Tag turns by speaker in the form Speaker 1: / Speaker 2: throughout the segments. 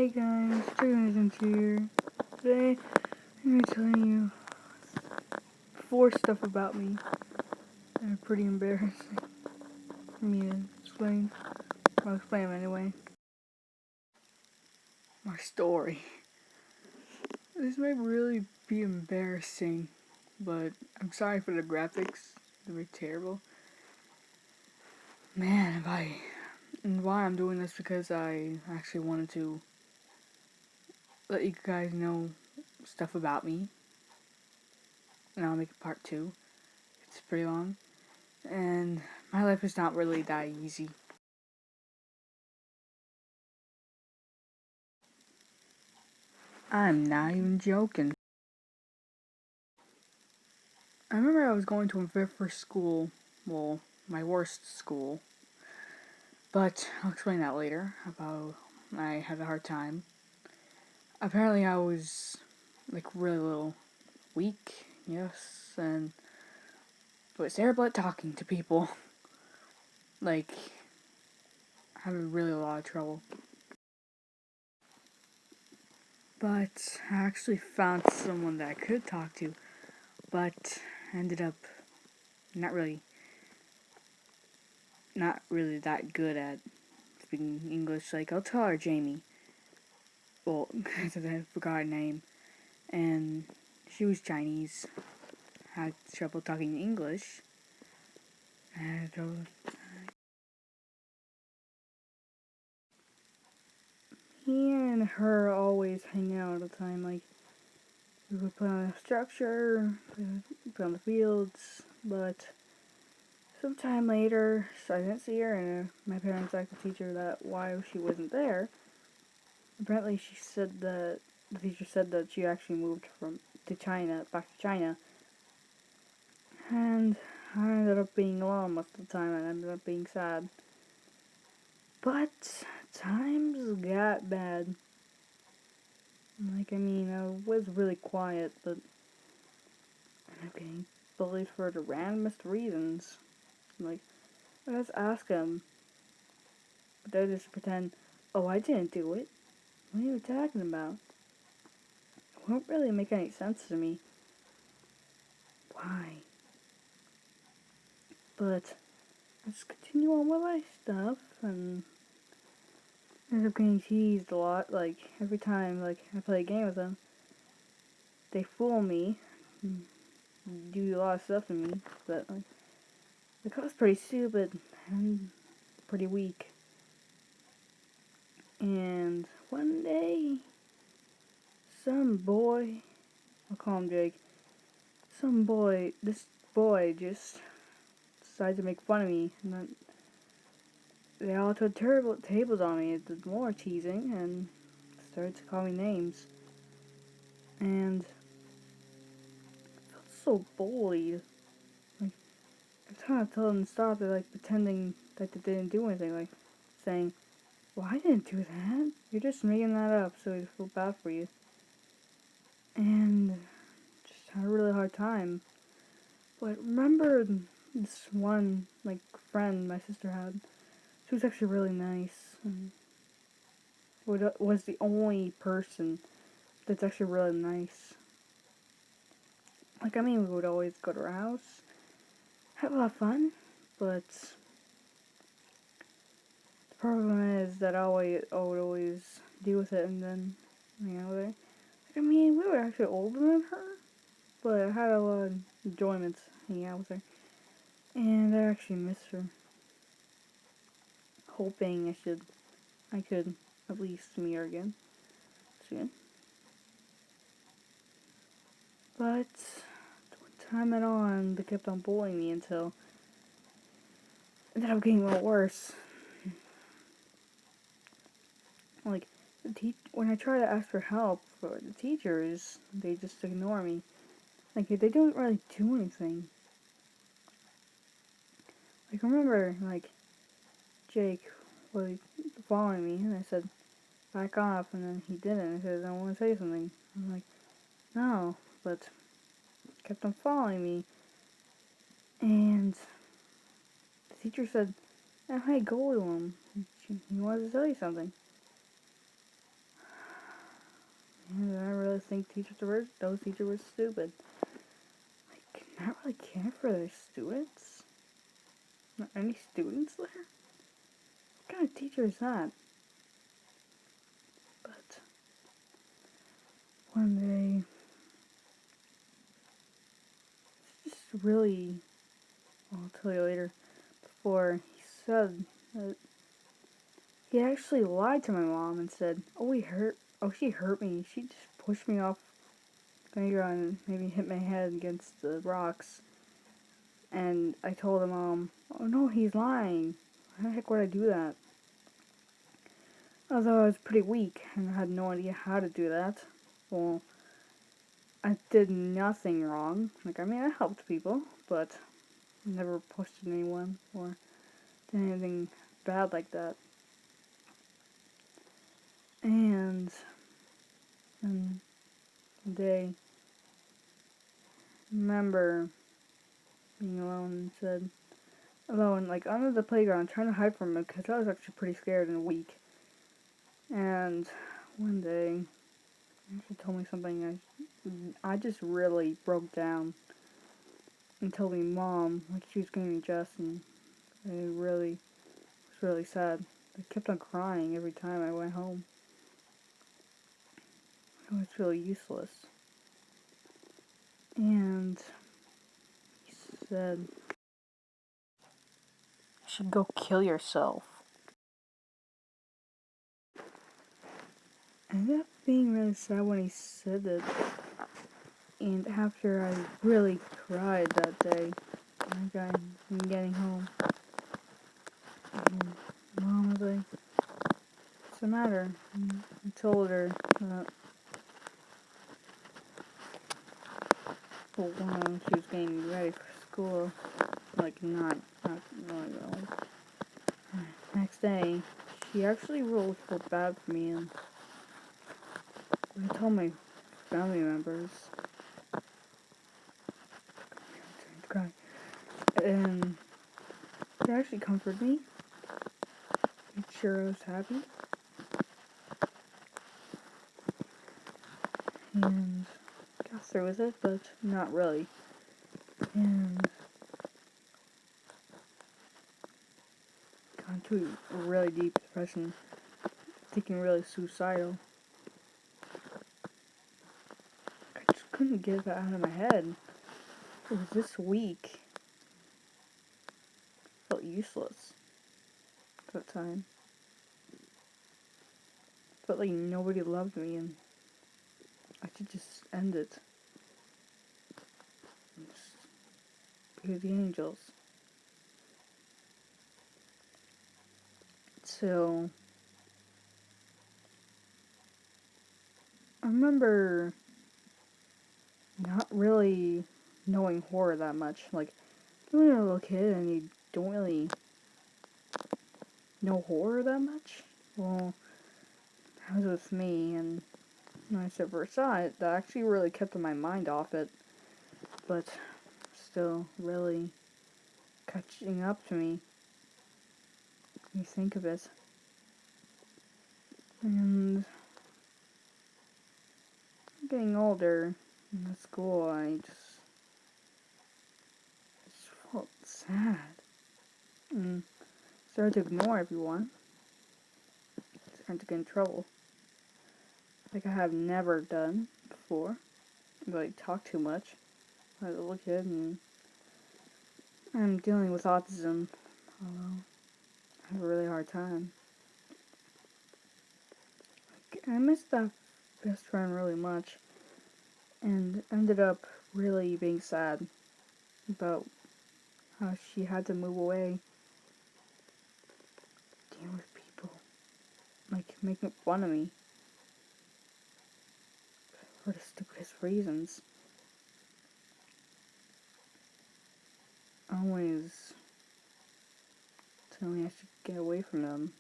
Speaker 1: Hey guys, Dragon's here. Today, I'm going to tell you 4 stuff about me that are pretty embarrassing for me to explain. I'll explain them anyway. My story. This might really be embarrassing, but I'm sorry for the graphics. They were terrible. Man, and why I'm doing this because I actually wanted to let you guys know stuff about me. And I'll make it part 2. It's pretty long. And my life is not really that easy. I'm not even joking. I remember I was going to my very first school. Well, my worst school. But I'll explain that later. About I had a hard time. Apparently I was really little weak, yes, and was terrible at talking to people. Having really a lot of trouble. But I actually found someone that I could talk to, but ended up not really that good at speaking English. I'll tell her Jamie. Well, because I forgot her name. And she was Chinese. Had trouble talking English. He and her always hang out all the time. We would play on a structure, play on the fields, but sometime later, so I didn't see her, and my parents asked the teacher that why she wasn't there. Apparently, the teacher said that she actually moved back to China, and I ended up being alone most of the time, and ended up being sad. But times got bad. I was really quiet, but I ended up getting bullied for the randomest reasons. I just ask them, but they just pretend, oh, I didn't do it. What are you talking about? It won't really make any sense to me. Why? But I just continue on with my stuff, and I end up getting teased a lot. Every time I play a game with them, they fool me, and do a lot of stuff to me that I was pretty stupid and pretty weak. And one day, some boy, I'll call him Jake, this boy just decided to make fun of me, and then they all took terrible tables on me. It did more teasing and started to call me names. And I felt so bullied. Every time I told them to stop, they're pretending that they didn't do anything, saying, well, I didn't do that. You're just making that up so I feel bad for you. And just had a really hard time. But remember this one, friend my sister had? She was actually really nice. And was the only person that's actually really nice. We would always go to her house, have a lot of fun, but the problem is that I would always deal with it, and then, we were actually older than her, but I had a lot of enjoyments hanging out with her, and I actually miss her. Hoping I could at least meet her again soon. But time went on, they kept on bullying me until it ended up getting a little worse. When I try to ask for help for the teachers, they just ignore me. They don't really do anything. I remember, Jake was following me, and I said, back off, and then he didn't. He said, I want to say something. I'm like, no, but kept on following me. And the teacher said, oh, hey, go to him. He wants to tell you something. think those teachers were stupid. Like, not really care for their students? Not any students there? What kind of teacher is that? But one day, it's just really, I'll tell you later, before he said that he actually lied to my mom and said, she hurt me. She just pushed me off the playground and maybe hit my head against the rocks. And I told him, oh no, he's lying. How the heck would I do that? Although I was pretty weak and I had no idea how to do that. Well, I did nothing wrong. Like, I mean, I helped people, but never pushed anyone or did anything bad like that. And one day, I remember being alone, like under the playground, trying to hide from him because I was actually pretty scared and weak. And one day, she told me something. I just really broke down and told me mom, like she was giving me Jess, and I really was really sad. I kept on crying every time I went home. It was really useless. And he said, "You should go kill yourself." I ended up being really sad when he said it. And after I really cried that day, I got getting home. And mom was like, "What's the matter?" And I told her that when she was getting ready for school, like not really well. Next day, she actually really felt bad for me, and I told my family members. I'm trying to cry. And they actually comforted me. Made sure I was happy. And got through with it, but not really. And got into a really deep depression, thinking really suicidal. I just couldn't get that out of my head. It was this weak. I felt useless at that time. I felt like nobody loved me and I should just end it. And just be with the angels. So I remember not really knowing horror that much. Like, when you're a little kid and you don't really know horror that much, well, that was with me, and when I first saw it, that actually really kept my mind off it, but still really catching up to me when you think of it. And getting older in school, I just felt sad and started to ignore everyone. Started to get in trouble, like I have never done before. Like, talk too much as a little kid, and I'm dealing with autism. Although I have a really hard time. Like, I missed that best friend really much, and ended up really being sad about how she had to move away, dealing with people, like, making fun of me for the stupidest reasons. Always telling me I should get away from them,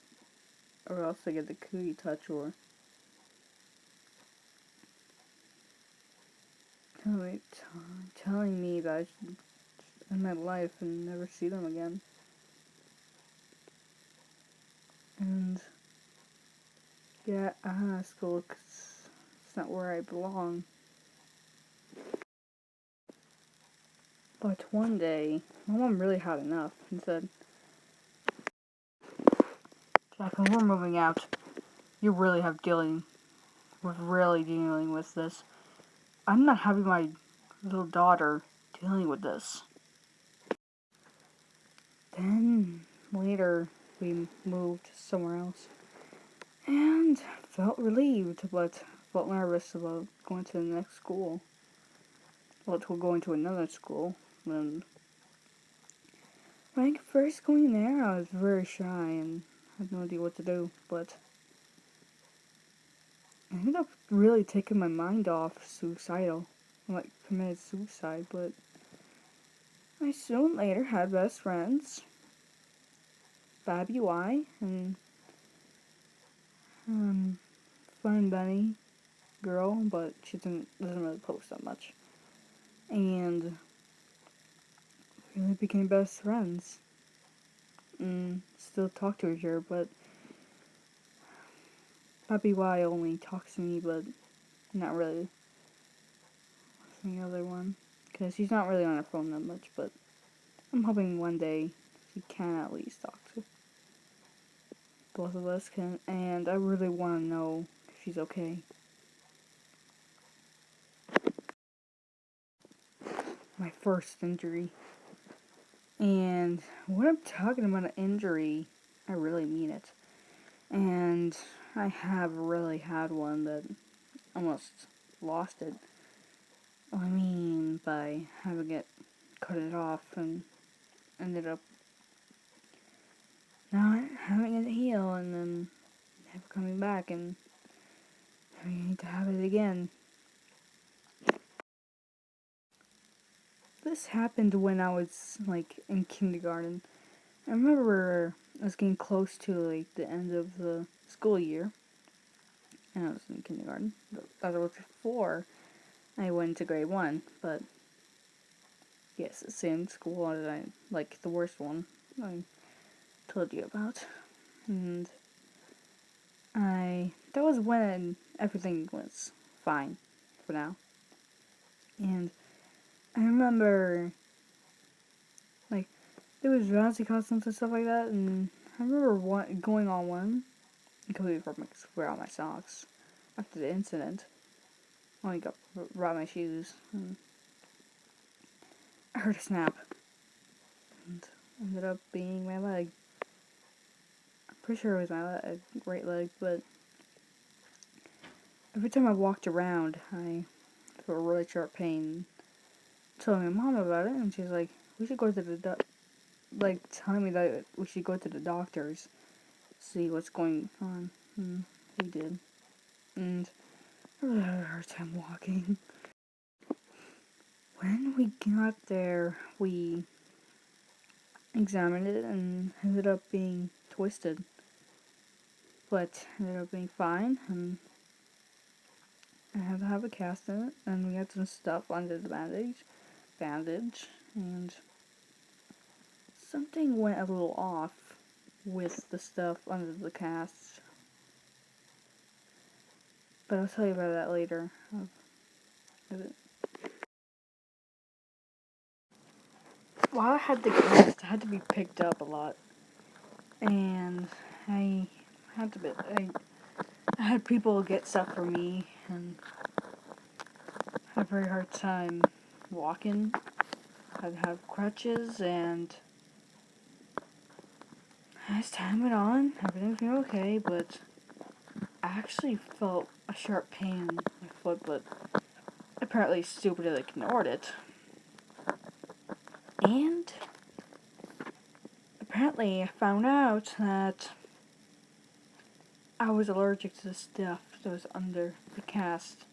Speaker 1: or else I get the cootie touch, or telling me that I should end my life and never see them again. And get out of school because it's not where I belong. But one day, my mom really had enough and said, Jack, when we're moving out, you really have dealing with this. I'm not having my little daughter dealing with this. Then later we moved somewhere else and felt relieved but felt nervous about going to the next school. Well, to going to another school. And when I first going there, I was very shy and had no idea what to do, but I ended up really taking my mind off suicidal. I committed suicide, but I soon later had best friends, Babby Y, and Fun Bunny girl, but she doesn't really post that much. And we really became best friends. Still talk to each other, but Babby Y only talks to me, but not really with the other one. Because she's not really on her phone that much, but I'm hoping one day she can at least talk to both of us can, and I really want to know if she's okay. My first injury. And when I'm talking about an injury, I really mean it. And I have really had one that almost lost it. I mean, by having it cut it off and ended up not having it heal and then never coming back and having to have it again. This happened when I was in kindergarten. I remember I was getting close to the end of the school year, and I was in kindergarten. That was before I went to grade 1, but yes, the same school that I the worst one I told you about, and that was when everything was fine for now, and I remember there was bouncy costumes and stuff like that, and I remember going on one and completely forgot my socks after the incident. I only brought my shoes, and I heard a snap, and ended up being my leg. I'm pretty sure it was my right leg, but every time I walked around, I felt a really sharp pain. Told my mom about it, and she's like, "We should go to the telling me that we should go to the doctors, see what's going on." And we did, and I really had a hard time walking. When we got there, we examined it and ended up being twisted, but ended up being fine, and I had to have a cast in it, and we had some stuff under the bandage, and something went a little off with the stuff under the cast, but I'll tell you about that later. While I had the cast, I had to be picked up a lot, and I had people get stuff for me, and had a very hard time walking. I'd have crutches, and as time went on, everything was going okay, but I actually felt a sharp pain in my foot, but apparently stupidly ignored it. And apparently I found out that I was allergic to the stuff that was under the cast.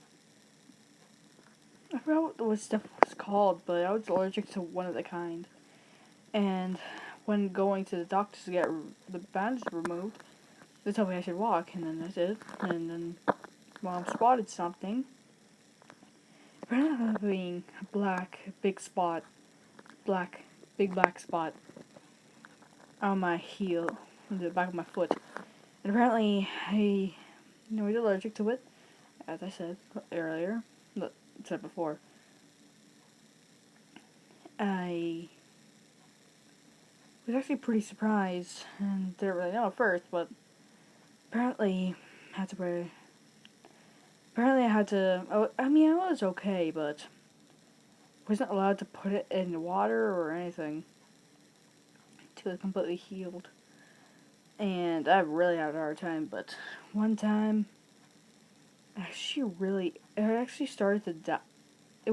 Speaker 1: I forgot what stuff was called, but I was allergic to one of the kind. And when going to the doctor to get the bandage removed, they told me I should walk, and then I did. And then Mom spotted something. Apparently being a big black spot on my heel, on the back of my foot. And apparently I was allergic to it. as I said earlier, said before, I was actually pretty surprised and didn't really know at first, but apparently had to wear. Apparently I had to. I mean, I was okay, but wasn't allowed to put it in water or anything till it completely healed. And I really had a hard time, but one time, it actually started to